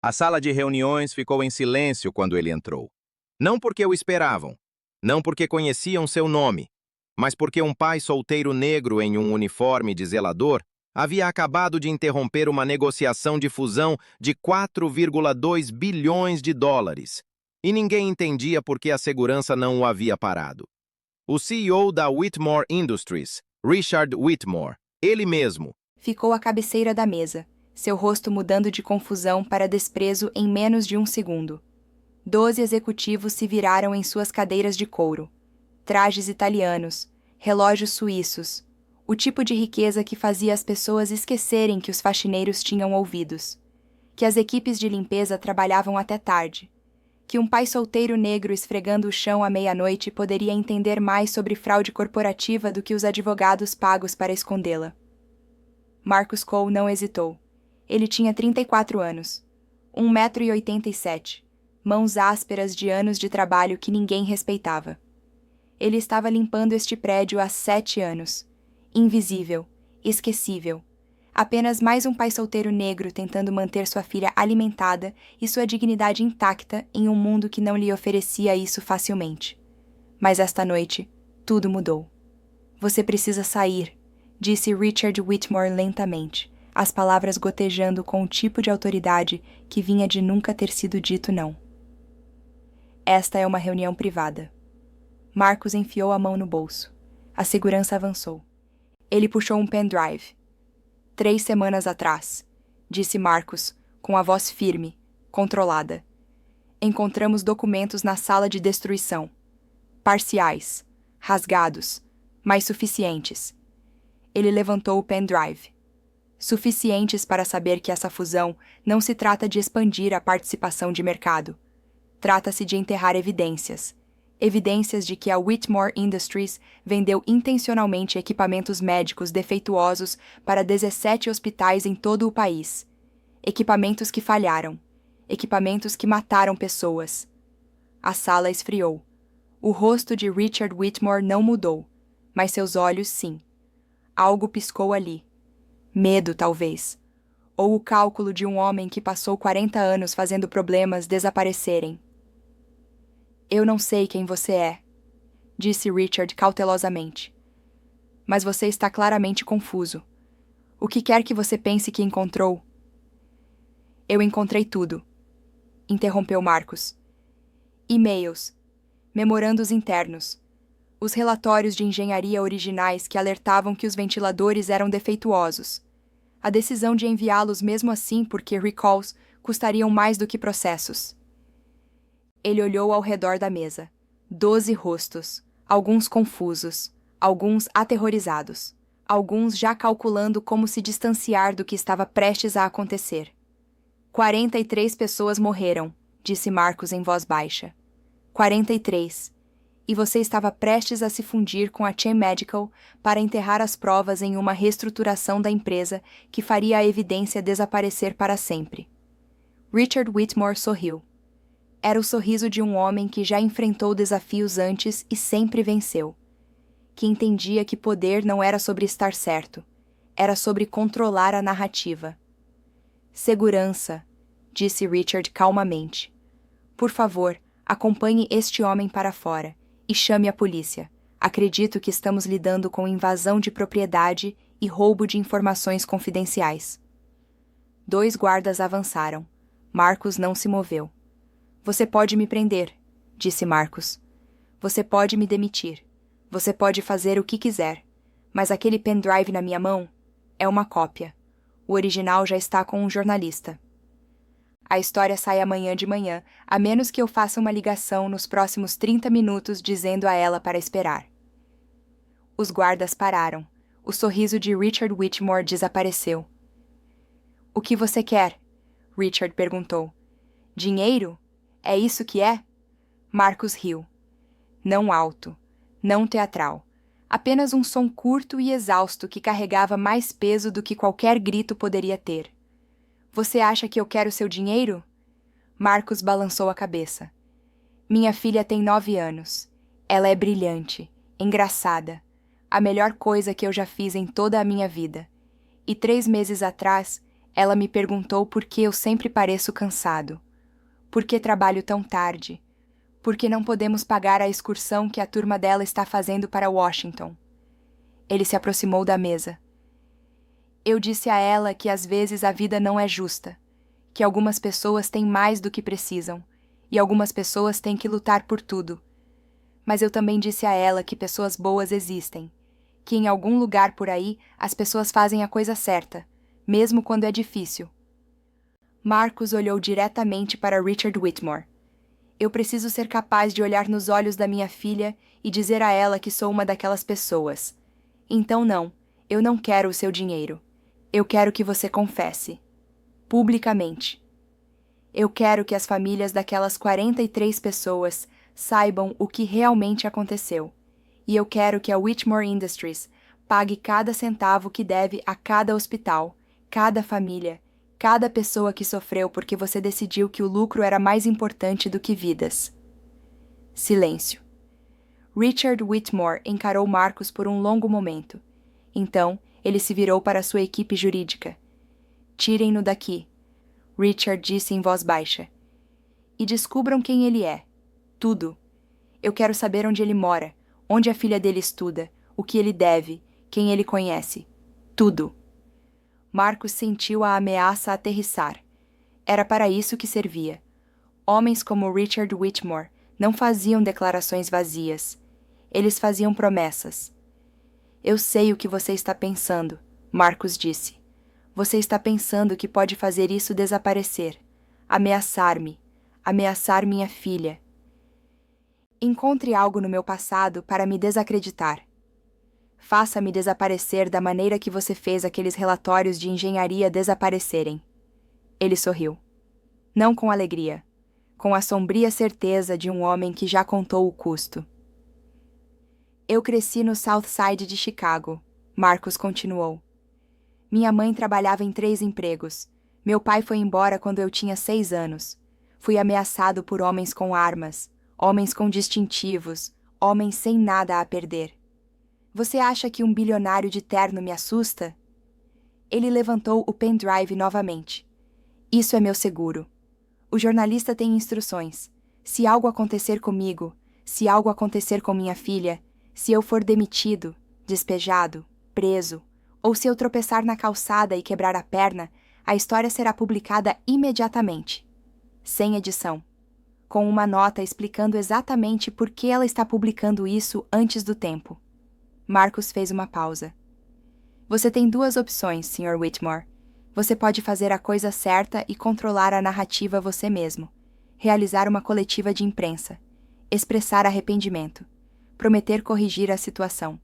A sala de reuniões ficou em silêncio quando ele entrou. Não porque o esperavam, não porque conheciam seu nome, mas porque um pai solteiro negro em um uniforme de zelador havia acabado de interromper uma negociação de fusão de 4,2 bilhões de dólares. E ninguém entendia por que a segurança não o havia parado. O CEO da Whitmore Industries, Richard Whitmore, ele mesmo, ficou à cabeceira da mesa, seu rosto mudando de confusão para desprezo em menos de um segundo. 12 executivos se viraram em suas cadeiras de couro. Trajes italianos, relógios suíços, o tipo de riqueza que fazia as pessoas esquecerem que os faxineiros tinham ouvidos, que as equipes de limpeza trabalhavam até tarde, que um pai solteiro negro esfregando o chão à meia-noite poderia entender mais sobre fraude corporativa do que os advogados pagos para escondê-la. Marcus Cole não hesitou. Ele tinha 34 anos, 1,87 m, mãos ásperas de anos de trabalho que ninguém respeitava. Ele estava limpando este prédio há 7 anos. Invisível, esquecível. Apenas mais um pai solteiro negro tentando manter sua filha alimentada e sua dignidade intacta em um mundo que não lhe oferecia isso facilmente. Mas esta noite, tudo mudou. Você precisa sair, disse Richard Whitmore lentamente, as palavras gotejando com o tipo de autoridade que vinha de nunca ter sido dito não. Esta é uma reunião privada. Marcus enfiou a mão no bolso. A segurança avançou. Ele puxou um pendrive. 3 semanas atrás, disse Marcus, com a voz firme, controlada. Encontramos documentos na sala de destruição. Parciais, rasgados, mas suficientes. Ele levantou o pendrive. Suficientes para saber que essa fusão não se trata de expandir a participação de mercado. Trata-se de enterrar evidências. Evidências de que a Whitmore Industries vendeu intencionalmente equipamentos médicos defeituosos para 17 hospitais em todo o país. Equipamentos que falharam. Equipamentos que mataram pessoas. A sala esfriou. O rosto de Richard Whitmore não mudou, mas seus olhos sim. Algo piscou ali. Medo, talvez. Ou o cálculo de um homem que passou 40 anos fazendo problemas desaparecerem. Eu não sei quem você é, disse Richard cautelosamente. Mas você está claramente confuso. O que quer que você pense que encontrou? Eu encontrei tudo, interrompeu Marcus. E-mails, memorandos internos, os relatórios de engenharia originais que alertavam que os ventiladores eram defeituosos, a decisão de enviá-los mesmo assim porque recalls custariam mais do que processos. Ele olhou ao redor da mesa. 12 rostos, alguns confusos, alguns aterrorizados, alguns já calculando como se distanciar do que estava prestes a acontecer. 43 pessoas morreram, disse Marcus em voz baixa. 43. E você estava prestes a se fundir com a Chain Medical para enterrar as provas em uma reestruturação da empresa que faria a evidência desaparecer para sempre. Richard Whitmore sorriu. Era o sorriso de um homem que já enfrentou desafios antes e sempre venceu. Que entendia que poder não era sobre estar certo, era sobre controlar a narrativa. Segurança, disse Richard calmamente. Por favor, acompanhe este homem para fora e chame a polícia. Acredito que estamos lidando com invasão de propriedade e roubo de informações confidenciais. 2 guardas avançaram. Marcus não se moveu. Você pode me prender, disse Marcus. Você pode me demitir. Você pode fazer o que quiser. Mas aquele pendrive na minha mão é uma cópia. O original já está com um jornalista. A história sai amanhã de manhã, a menos que eu faça uma ligação nos próximos 30 minutos dizendo a ela para esperar. Os guardas pararam. O sorriso de Richard Whitmore desapareceu. O que você quer? Richard perguntou. Dinheiro? É isso que é? Marcus riu. Não alto, não teatral. Apenas um som curto e exausto que carregava mais peso do que qualquer grito poderia ter. Você acha que eu quero seu dinheiro? Marcus balançou a cabeça. Minha filha tem 9 anos. Ela é brilhante, engraçada. A melhor coisa que eu já fiz em toda a minha vida. E 3 meses atrás, Ela me perguntou por que eu sempre pareço cansado. Por que trabalho tão tarde? Por que não podemos pagar a excursão que a turma dela está fazendo para Washington? Ele se aproximou da mesa. Eu disse a ela que às vezes a vida não é justa, que algumas pessoas têm mais do que precisam, e algumas pessoas têm que lutar por tudo. Mas eu também disse a ela que pessoas boas existem, que em algum lugar por aí as pessoas fazem a coisa certa, mesmo quando é difícil. Marcus olhou diretamente para Richard Whitmore. Eu preciso ser capaz de olhar nos olhos da minha filha e dizer a ela que sou uma daquelas pessoas. Então não, eu não quero o seu dinheiro. Eu quero que você confesse. Publicamente. Eu quero que as famílias daquelas 43 pessoas saibam o que realmente aconteceu. E eu quero que a Whitmore Industries pague cada centavo que deve a cada hospital, cada família, cada pessoa que sofreu porque você decidiu que o lucro era mais importante do que vidas. Silêncio. Richard Whitmore encarou Marcus por um longo momento. Então, ele se virou para sua equipe jurídica. Tirem-no daqui, Richard disse em voz baixa. E descubram quem ele é. Tudo. Eu quero saber onde ele mora, onde a filha dele estuda, o que ele deve, quem ele conhece. Tudo. Marcus sentiu a ameaça aterrissar. Era para isso que servia. Homens como Richard Whitmore não faziam declarações vazias. Eles faziam promessas. Eu sei o que você está pensando, Marcus disse. Você está pensando que pode fazer isso desaparecer. Ameaçar-me. Ameaçar minha filha. Encontre algo no meu passado para me desacreditar. Faça-me desaparecer da maneira que você fez aqueles relatórios de engenharia desaparecerem. Ele sorriu. Não com alegria, com a sombria certeza de um homem que já contou o custo. Eu cresci no South Side de Chicago, Marcus continuou. Minha mãe trabalhava em 3 empregos. Meu pai foi embora quando eu tinha 6 anos. Fui ameaçado por homens com armas, homens com distintivos, homens sem nada a perder. Você acha que um bilionário de terno me assusta? Ele levantou o pendrive novamente. Isso é meu seguro. O jornalista tem instruções. Se algo acontecer comigo, se algo acontecer com minha filha, se eu for demitido, despejado, preso, ou se eu tropeçar na calçada e quebrar a perna, a história será publicada imediatamente. Sem edição. Com uma nota explicando exatamente por que ela está publicando isso antes do tempo. Marcus fez uma pausa. Você tem 2 opções, Sr. Whitmore. Você pode fazer a coisa certa e controlar a narrativa você mesmo. Realizar uma coletiva de imprensa. Expressar arrependimento. Prometer corrigir a situação.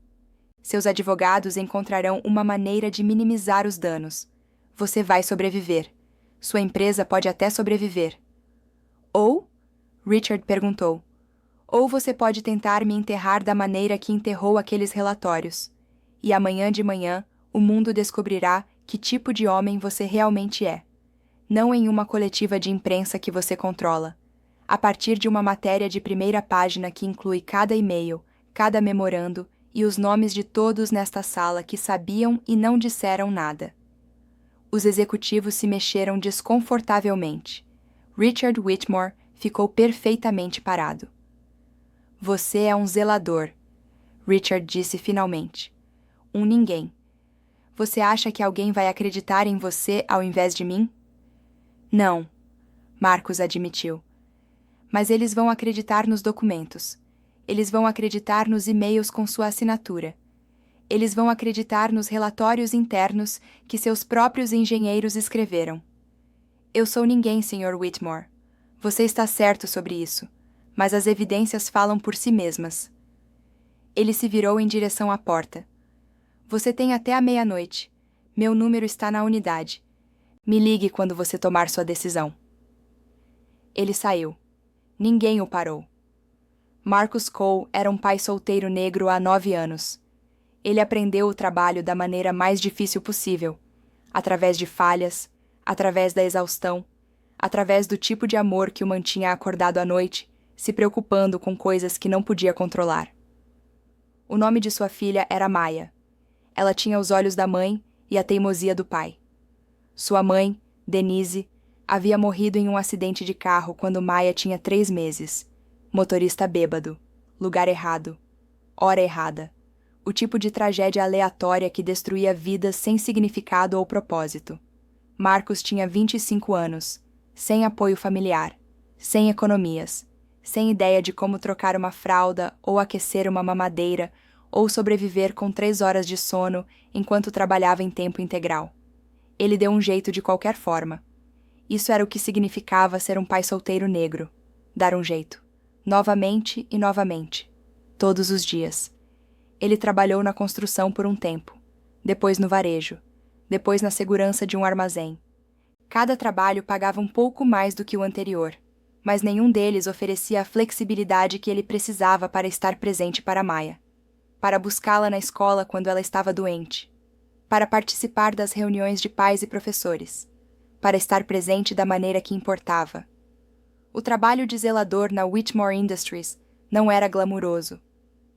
Seus advogados encontrarão uma maneira de minimizar os danos. Você vai sobreviver. Sua empresa pode até sobreviver. Ou? Richard perguntou. Ou você pode tentar me enterrar da maneira que enterrou aqueles relatórios. E amanhã de manhã, o mundo descobrirá que tipo de homem você realmente é. Não em uma coletiva de imprensa que você controla. A partir de uma matéria de primeira página que inclui cada e-mail, cada memorando e os nomes de todos nesta sala que sabiam e não disseram nada. Os executivos se mexeram desconfortavelmente. Richard Whitmore ficou perfeitamente parado. Você é um zelador, Richard disse finalmente. Um ninguém. Você acha que alguém vai acreditar em você ao invés de mim? Não, Marcus admitiu. Mas eles vão acreditar nos documentos. Eles vão acreditar nos e-mails com sua assinatura. Eles vão acreditar nos relatórios internos que seus próprios engenheiros escreveram. Eu sou ninguém, Sr. Whitmore. Você está certo sobre isso, mas as evidências falam por si mesmas. Ele se virou em direção à porta. Você tem até a meia-noite. Meu número está na unidade. Me ligue quando você tomar sua decisão. Ele saiu. Ninguém o parou. Marcus Cole era um pai solteiro negro há 9 anos. Ele aprendeu o trabalho da maneira mais difícil possível, através de falhas, através da exaustão, através do tipo de amor que o mantinha acordado à noite, se preocupando com coisas que não podia controlar. O nome de sua filha era Maya. Ela tinha os olhos da mãe e a teimosia do pai. Sua mãe, Denise, havia morrido em um acidente de carro quando Maia tinha 3 meses. Motorista bêbado. Lugar errado. Hora errada. O tipo de tragédia aleatória que destruía vidas sem significado ou propósito. Marcos tinha 25 anos, sem apoio familiar, sem economias, sem ideia de como trocar uma fralda ou aquecer uma mamadeira ou sobreviver com 3 horas de sono enquanto trabalhava em tempo integral. Ele deu um jeito de qualquer forma. Isso era o que significava ser um pai solteiro negro. Dar um jeito. Novamente e novamente. Todos os dias. Ele trabalhou na construção por um tempo. Depois no varejo. Depois na segurança de um armazém. Cada trabalho pagava um pouco mais do que o anterior, mas nenhum deles oferecia a flexibilidade que ele precisava para estar presente para Maia. Para buscá-la na escola quando ela estava doente. Para participar das reuniões de pais e professores. Para estar presente da maneira que importava. O trabalho de zelador na Whitmore Industries não era glamuroso.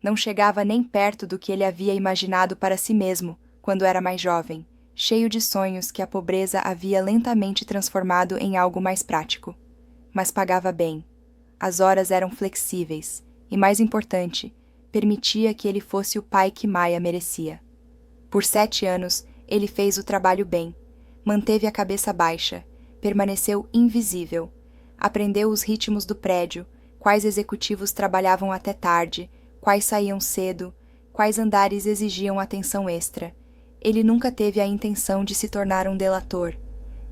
Não chegava nem perto do que ele havia imaginado para si mesmo quando era mais jovem, cheio de sonhos que a pobreza havia lentamente transformado em algo mais prático. Mas pagava bem. As horas eram flexíveis e, mais importante, permitia que ele fosse o pai que Maia merecia. Por 7 anos, ele fez o trabalho bem, manteve a cabeça baixa, permaneceu invisível, aprendeu os ritmos do prédio, quais executivos trabalhavam até tarde, quais saíam cedo, quais andares exigiam atenção extra. Ele nunca teve a intenção de se tornar um delator,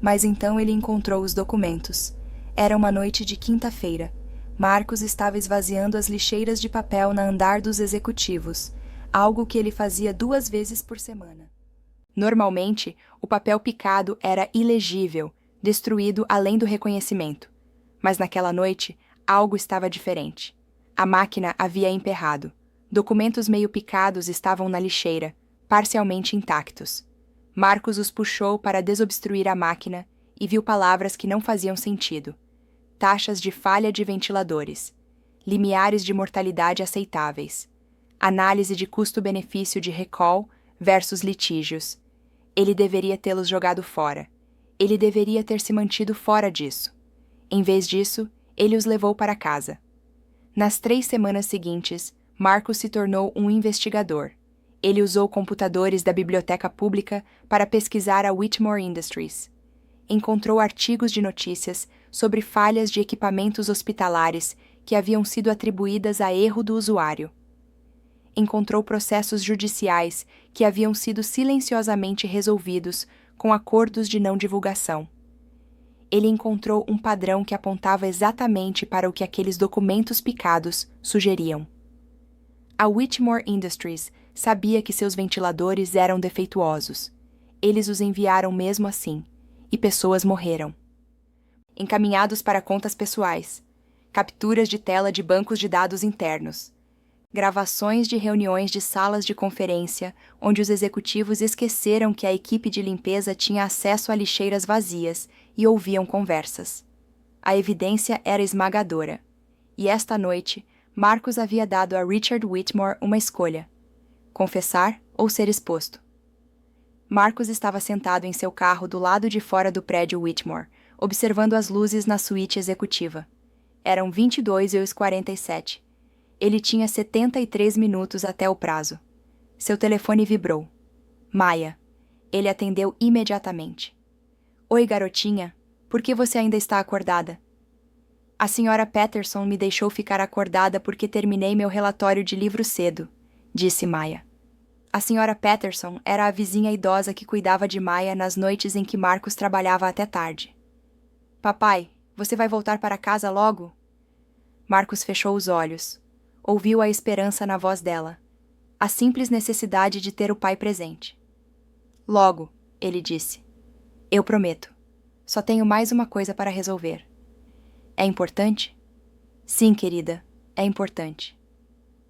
mas então ele encontrou os documentos. Era uma noite de quinta-feira. Marcos estava esvaziando as lixeiras de papel na andar dos executivos, algo que ele fazia 2 vezes por semana. Normalmente, o papel picado era ilegível, destruído além do reconhecimento. Mas naquela noite, algo estava diferente. A máquina havia emperrado. Documentos meio picados estavam na lixeira, parcialmente intactos. Marcos os puxou para desobstruir a máquina e viu palavras que não faziam sentido. Taxas de falha de ventiladores. Limiares de mortalidade aceitáveis. Análise de custo-benefício de recall versus litígios. Ele deveria tê-los jogado fora. Ele deveria ter se mantido fora disso. Em vez disso, ele os levou para casa. Nas 3 semanas seguintes, Marcos se tornou um investigador. Ele usou computadores da biblioteca pública para pesquisar a Whitmore Industries. Encontrou artigos de notícias sobre falhas de equipamentos hospitalares que haviam sido atribuídas a erro do usuário. Encontrou processos judiciais que haviam sido silenciosamente resolvidos com acordos de não divulgação. Ele encontrou um padrão que apontava exatamente para o que aqueles documentos picados sugeriam. A Whitmore Industries sabia que seus ventiladores eram defeituosos. Eles os enviaram mesmo assim, e pessoas morreram. Encaminhados para contas pessoais, capturas de tela de bancos de dados internos, gravações de reuniões de salas de conferência onde os executivos esqueceram que a equipe de limpeza tinha acesso a lixeiras vazias e ouviam conversas. A evidência era esmagadora, e esta noite Marcos havia dado a Richard Whitmore uma escolha: confessar ou ser exposto. Marcos estava sentado em seu carro do lado de fora do prédio Whitmore, observando as luzes na suíte executiva. Eram 22h47. Ele tinha 73 minutos até o prazo. Seu telefone vibrou. Maia. Ele atendeu imediatamente. Oi, garotinha. Por que você ainda está acordada? A senhora Patterson me deixou ficar acordada porque terminei meu relatório de livro cedo, disse Maia. A senhora Patterson era a vizinha idosa que cuidava de Maia nas noites em que Marcos trabalhava até tarde. Papai, você vai voltar para casa logo? Marcos fechou os olhos. Ouviu a esperança na voz dela. A simples necessidade de ter o pai presente. Logo, ele disse. Eu prometo. Só tenho mais uma coisa para resolver. É importante? Sim, querida, é importante.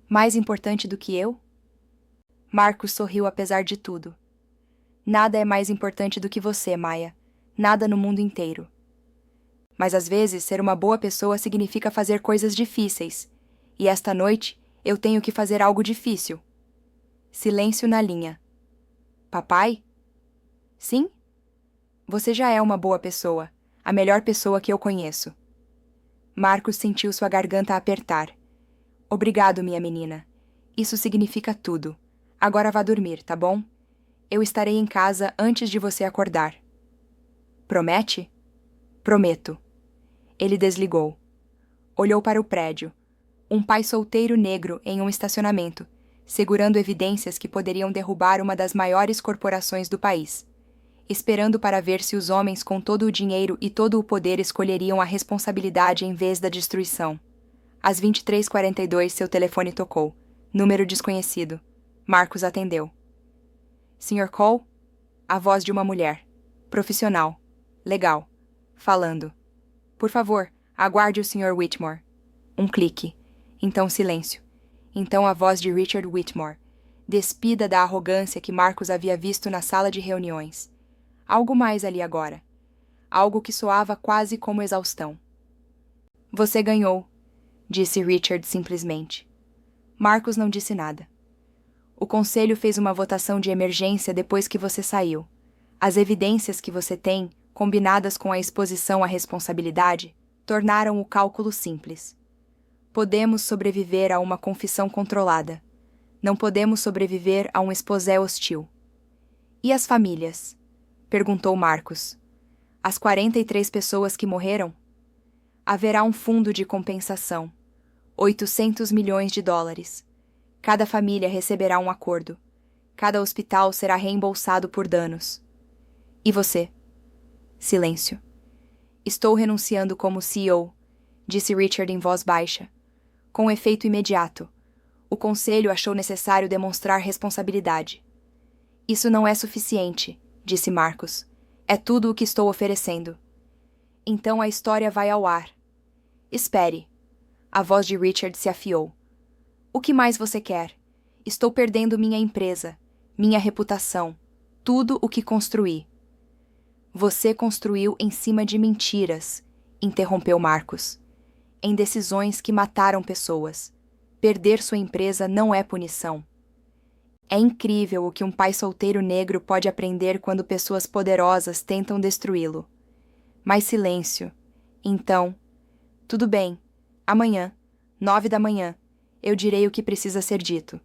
Mais importante do que eu? Marcos sorriu apesar de tudo. Nada é mais importante do que você, Maia. Nada no mundo inteiro. Mas às vezes ser uma boa pessoa significa fazer coisas difíceis. E esta noite eu tenho que fazer algo difícil. Silêncio na linha. Papai? Sim? Você já é uma boa pessoa, a melhor pessoa que eu conheço. Marcos sentiu sua garganta apertar. Obrigado, minha menina. Isso significa tudo. Agora vá dormir, tá bom? Eu estarei em casa antes de você acordar. Promete? Prometo. Ele desligou. Olhou para o prédio. Um pai solteiro negro em um estacionamento, segurando evidências que poderiam derrubar uma das maiores corporações do país. Esperando para ver se os homens com todo o dinheiro e todo o poder escolheriam a responsabilidade em vez da destruição. Às 23h42, seu telefone tocou. Número desconhecido. Marcos atendeu. Sr. Cole? A voz de uma mulher. Profissional. Legal. Falando. Por favor, aguarde o Sr. Whitmore. Um clique. Então silêncio. Então a voz de Richard Whitmore, despida da arrogância que Marcos havia visto na sala de reuniões. Algo mais ali agora. Algo que soava quase como exaustão. Você ganhou, disse Richard simplesmente. Marcos não disse nada. O conselho fez uma votação de emergência depois que você saiu. As evidências que você tem, combinadas com a exposição à responsabilidade, tornaram o cálculo simples. Podemos sobreviver a uma confissão controlada. Não podemos sobreviver a um exposé hostil. E as famílias? Perguntou Marcos. As 43 pessoas que morreram? Haverá um fundo de compensação. 800 milhões de dólares. Cada família receberá um acordo. Cada hospital será reembolsado por danos. E você? Silêncio. Estou renunciando como CEO, disse Richard em voz baixa. Com efeito imediato. O conselho achou necessário demonstrar responsabilidade. Isso não é suficiente, disse Marcos. É tudo o que estou oferecendo. Então a história vai ao ar. Espere. A voz de Richard se afiou. O que mais você quer? Estou perdendo minha empresa, minha reputação, tudo o que construí. Você construiu em cima de mentiras, interrompeu Marcos. Em decisões que mataram pessoas. Perder sua empresa não é punição. É incrível o que um pai solteiro negro pode aprender quando pessoas poderosas tentam destruí-lo. Mas silêncio. Então, tudo bem. Amanhã, 9 da manhã, eu direi o que precisa ser dito.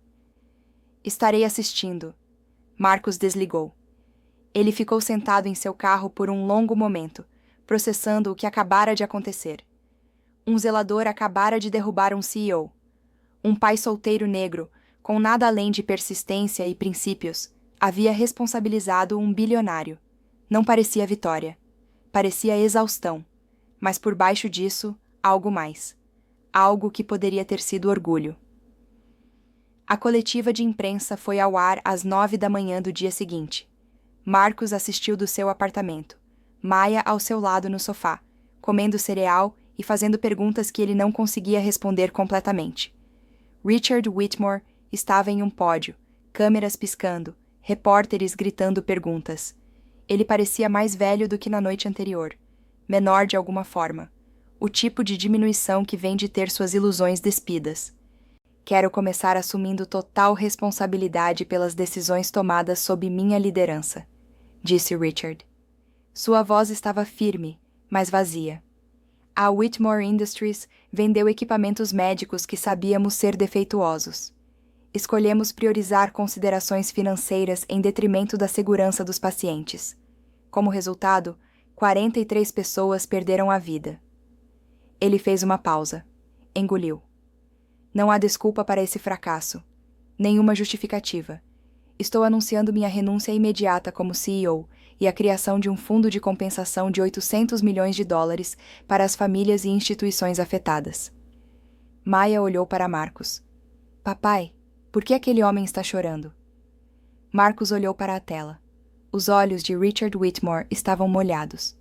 Estarei assistindo. Marcos desligou. Ele ficou sentado em seu carro por um longo momento, processando o que acabara de acontecer. Um zelador acabara de derrubar um CEO. Um pai solteiro negro, com nada além de persistência e princípios, havia responsabilizado um bilionário. Não parecia vitória. Parecia exaustão. Mas por baixo disso, algo mais. Algo que poderia ter sido orgulho. A coletiva de imprensa foi ao ar às 9 da manhã do dia seguinte. Marcos assistiu do seu apartamento. Maia ao seu lado no sofá, comendo cereal e fazendo perguntas que ele não conseguia responder completamente. Richard Whitmore estava em um pódio, câmeras piscando, repórteres gritando perguntas. Ele parecia mais velho do que na noite anterior, menor de alguma forma. O tipo de diminuição que vem de ter suas ilusões despidas. Quero começar assumindo total responsabilidade pelas decisões tomadas sob minha liderança, disse Richard. Sua voz estava firme, mas vazia. A Whitmore Industries vendeu equipamentos médicos que sabíamos ser defeituosos. Escolhemos priorizar considerações financeiras em detrimento da segurança dos pacientes. Como resultado, 43 pessoas perderam a vida. Ele fez uma pausa. Engoliu. Não há desculpa para esse fracasso. Nenhuma justificativa. Estou anunciando minha renúncia imediata como CEO e a criação de um fundo de compensação de 800 milhões de dólares para as famílias e instituições afetadas. Maia olhou para Marcos. Papai, por que aquele homem está chorando? Marcos olhou para a tela. Os olhos de Richard Whitmore estavam molhados.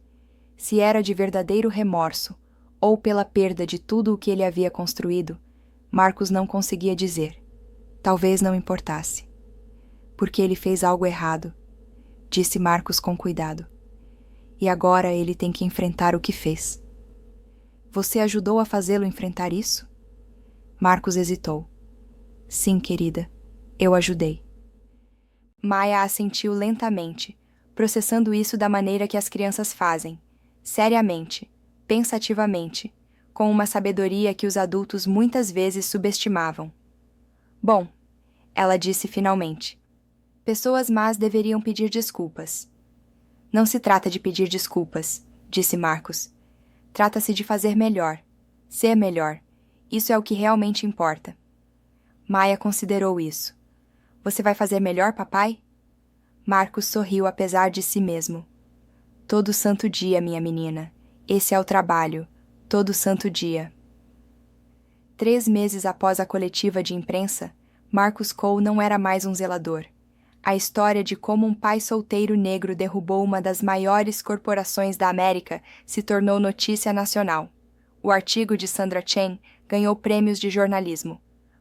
Se era de verdadeiro remorso, ou pela perda de tudo o que ele havia construído, Marcos não conseguia dizer. Talvez não importasse. Porque ele fez algo errado, disse Marcos com cuidado. E agora ele tem que enfrentar o que fez. Você ajudou a fazê-lo enfrentar isso? Marcos hesitou. Sim, querida, eu ajudei. Maia assentiu lentamente, processando isso da maneira que as crianças fazem, seriamente, pensativamente, com uma sabedoria que os adultos muitas vezes subestimavam. Bom, ela disse finalmente. Pessoas más deveriam pedir desculpas. Não se trata de pedir desculpas, disse Marcos. Trata-se de fazer melhor, ser melhor. Isso é o que realmente importa. Maya considerou isso. Você vai fazer melhor, papai? Marcos sorriu apesar de si mesmo. Todo santo dia, minha menina. Esse é o trabalho. Todo santo dia. 3 meses após a coletiva de imprensa, Marcus Cole não era mais um zelador. A história de como um pai solteiro negro derrubou uma das maiores corporações da América se tornou notícia nacional. O artigo de Sandra Chen ganhou prêmios de jornalismo.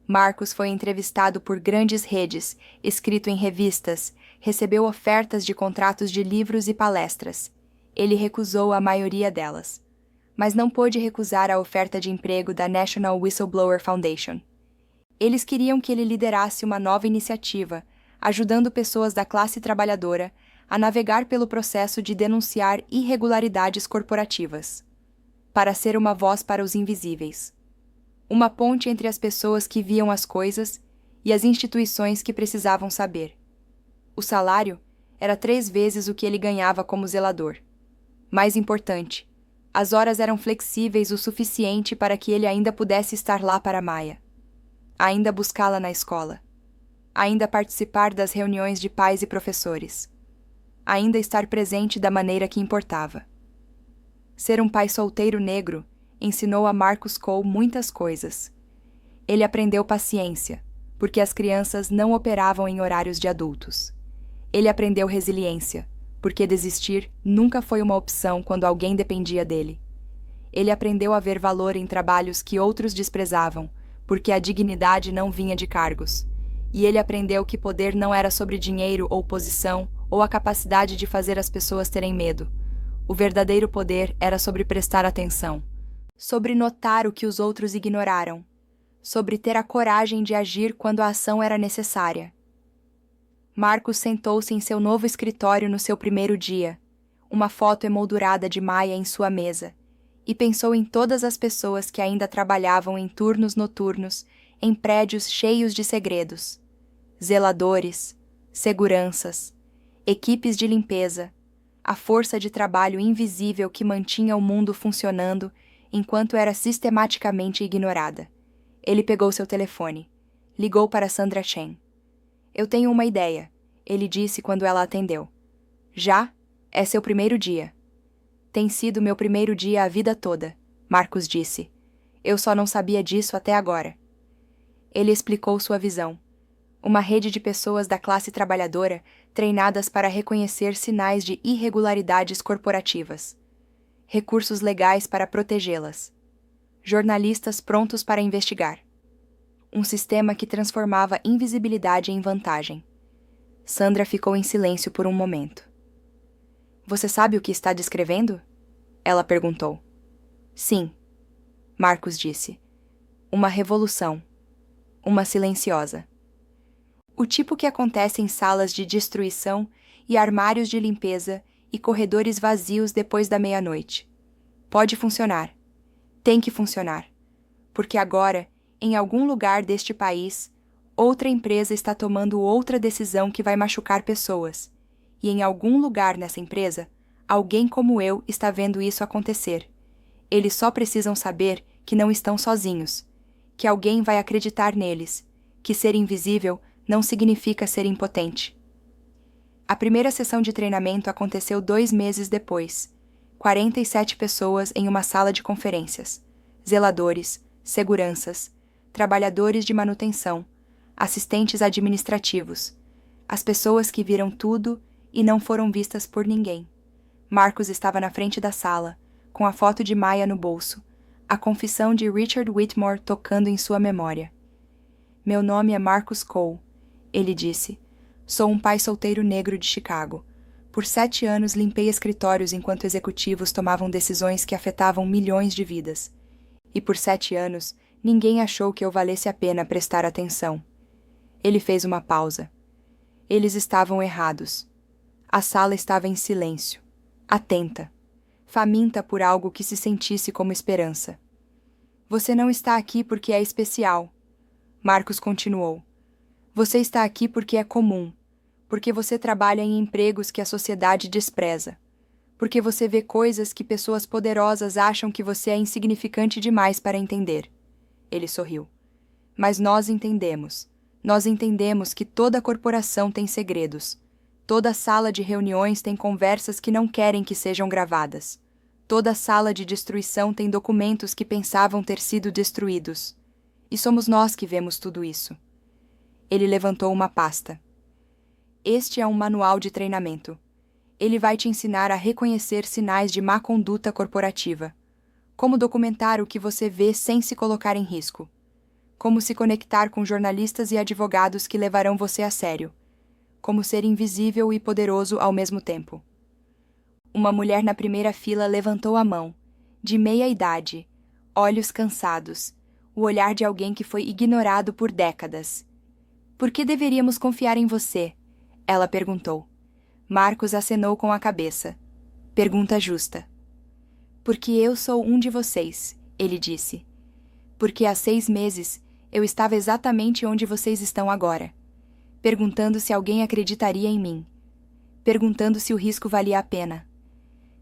Marcus foi entrevistado por grandes redes, escrito em revistas, recebeu ofertas de contratos de livros e palestras. Ele recusou a maioria delas. Mas não pôde recusar a oferta de emprego da National Whistleblower Foundation. Eles queriam que ele liderasse uma nova iniciativa, ajudando pessoas da classe trabalhadora a navegar pelo processo de denunciar irregularidades corporativas, para ser uma voz para os invisíveis. Uma ponte entre as pessoas que viam as coisas e as instituições que precisavam saber. O salário era 3 vezes o que ele ganhava como zelador. Mais importante, as horas eram flexíveis o suficiente para que ele ainda pudesse estar lá para Maya. Ainda buscá-la na escola. Ainda participar das reuniões de pais e professores. Ainda estar presente da maneira que importava. Ser um pai solteiro negro ensinou a Marcus Cole muitas coisas. Ele aprendeu paciência, porque as crianças não operavam em horários de adultos. Ele aprendeu resiliência, porque desistir nunca foi uma opção quando alguém dependia dele. Ele aprendeu a ver valor em trabalhos que outros desprezavam, porque a dignidade não vinha de cargos. E ele aprendeu que poder não era sobre dinheiro ou posição, ou a capacidade de fazer as pessoas terem medo. O verdadeiro poder era sobre prestar atenção, sobre notar o que os outros ignoraram, sobre ter a coragem de agir quando a ação era necessária. Marcos sentou-se em seu novo escritório no seu primeiro dia, uma foto emoldurada de Maya em sua mesa, e pensou em todas as pessoas que ainda trabalhavam em turnos noturnos, em prédios cheios de segredos. Zeladores, seguranças, equipes de limpeza, a força de trabalho invisível que mantinha o mundo funcionando enquanto era sistematicamente ignorada. Ele pegou seu telefone. Ligou para Sandra Chen. Eu tenho uma ideia, ele disse quando ela atendeu. Já? É seu primeiro dia. Tem sido meu primeiro dia a vida toda, Marcos disse. Eu só não sabia disso até agora. Ele explicou sua visão. Uma rede de pessoas da classe trabalhadora treinadas para reconhecer sinais de irregularidades corporativas. Recursos legais para protegê-las. Jornalistas prontos para investigar. Um sistema que transformava invisibilidade em vantagem. Sandra ficou em silêncio por um momento. Você sabe o que está descrevendo? Ela perguntou. Sim, Marcos disse. Uma revolução. Uma silenciosa. O tipo que acontece em salas de destruição e armários de limpeza e corredores vazios depois da meia-noite. Pode funcionar. Tem que funcionar. Porque agora, em algum lugar deste país, outra empresa está tomando outra decisão que vai machucar pessoas. E em algum lugar nessa empresa, alguém como eu está vendo isso acontecer. Eles só precisam saber que não estão sozinhos, que alguém vai acreditar neles, que ser invisível não significa ser impotente. A primeira sessão de treinamento aconteceu 2 meses depois. 47 pessoas em uma sala de conferências. Zeladores, seguranças, trabalhadores de manutenção, assistentes administrativos. As pessoas que viram tudo e não foram vistas por ninguém. Marcos estava na frente da sala, com a foto de Maya no bolso, a confissão de Richard Whitmore tocando em sua memória. Meu nome é Marcus Cole, ele disse. Sou um pai solteiro negro de Chicago. Por 7 anos limpei escritórios enquanto executivos tomavam decisões que afetavam milhões de vidas. E por 7 anos, ninguém achou que eu valesse a pena prestar atenção. Ele fez uma pausa. Eles estavam errados. A sala estava em silêncio, atenta, faminta por algo que se sentisse como esperança. Você não está aqui porque é especial, Marcos continuou. Você está aqui porque é comum, porque você trabalha em empregos que a sociedade despreza, porque você vê coisas que pessoas poderosas acham que você é insignificante demais para entender. Ele sorriu. Mas nós entendemos. Nós entendemos que toda corporação tem segredos. Toda sala de reuniões tem conversas que não querem que sejam gravadas. Toda sala de destruição tem documentos que pensavam ter sido destruídos. E somos nós que vemos tudo isso. Ele levantou uma pasta. Este é um manual de treinamento. Ele vai te ensinar a reconhecer sinais de má conduta corporativa. Como documentar o que você vê sem se colocar em risco. Como se conectar com jornalistas e advogados que levarão você a sério. Como ser invisível e poderoso ao mesmo tempo. Uma mulher na primeira fila levantou a mão, de meia idade, olhos cansados, o olhar de alguém que foi ignorado por décadas. Por que deveríamos confiar em você? Ela perguntou. Marcos acenou com a cabeça. Pergunta justa. Porque eu sou um de vocês, ele disse. Porque há 6 meses eu estava exatamente onde vocês estão agora. Perguntando se alguém acreditaria em mim. Perguntando se o risco valia a pena.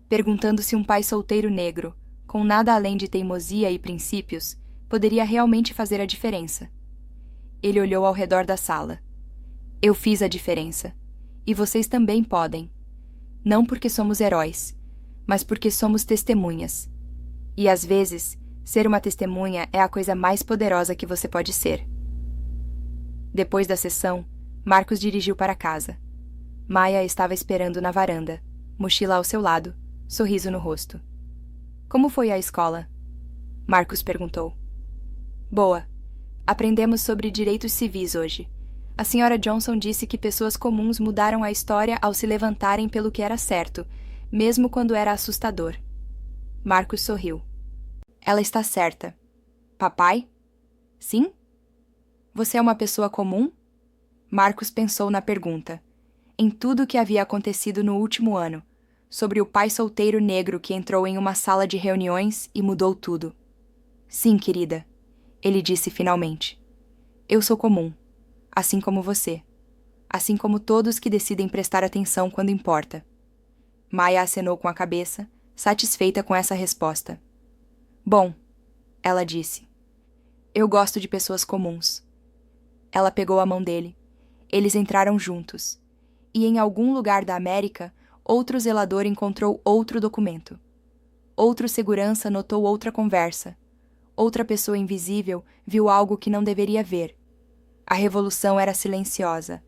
Perguntando se um pai solteiro negro, com nada além de teimosia e princípios, poderia realmente fazer a diferença. Ele olhou ao redor da sala. Eu fiz a diferença. E vocês também podem. Não porque somos heróis, mas porque somos testemunhas. E às vezes, ser uma testemunha é a coisa mais poderosa que você pode ser. Depois da sessão, Marcos dirigiu para casa. Maia estava esperando na varanda, mochila ao seu lado, sorriso no rosto. Como foi a escola? Marcos perguntou. Boa. Aprendemos sobre direitos civis hoje. A senhora Johnson disse que pessoas comuns mudaram a história ao se levantarem pelo que era certo, mesmo quando era assustador. Marcos sorriu. Ela está certa. Papai? Sim? Você é uma pessoa comum? Marcos pensou na pergunta. Em tudo o que havia acontecido no último ano, sobre o pai solteiro negro que entrou em uma sala de reuniões e mudou tudo. Sim, querida, ele disse finalmente. Eu sou comum, assim como você. Assim como todos que decidem prestar atenção quando importa. Maia acenou com a cabeça, satisfeita com essa resposta. Bom, ela disse. Eu gosto de pessoas comuns. Ela pegou a mão dele. Eles entraram juntos. E em algum lugar da América, outro zelador encontrou outro documento. Outro segurança notou outra conversa. Outra pessoa invisível viu algo que não deveria ver. A revolução era silenciosa,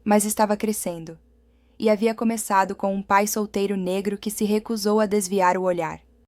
mas estava crescendo. E havia começado com um pai solteiro negro que se recusou a desviar o olhar.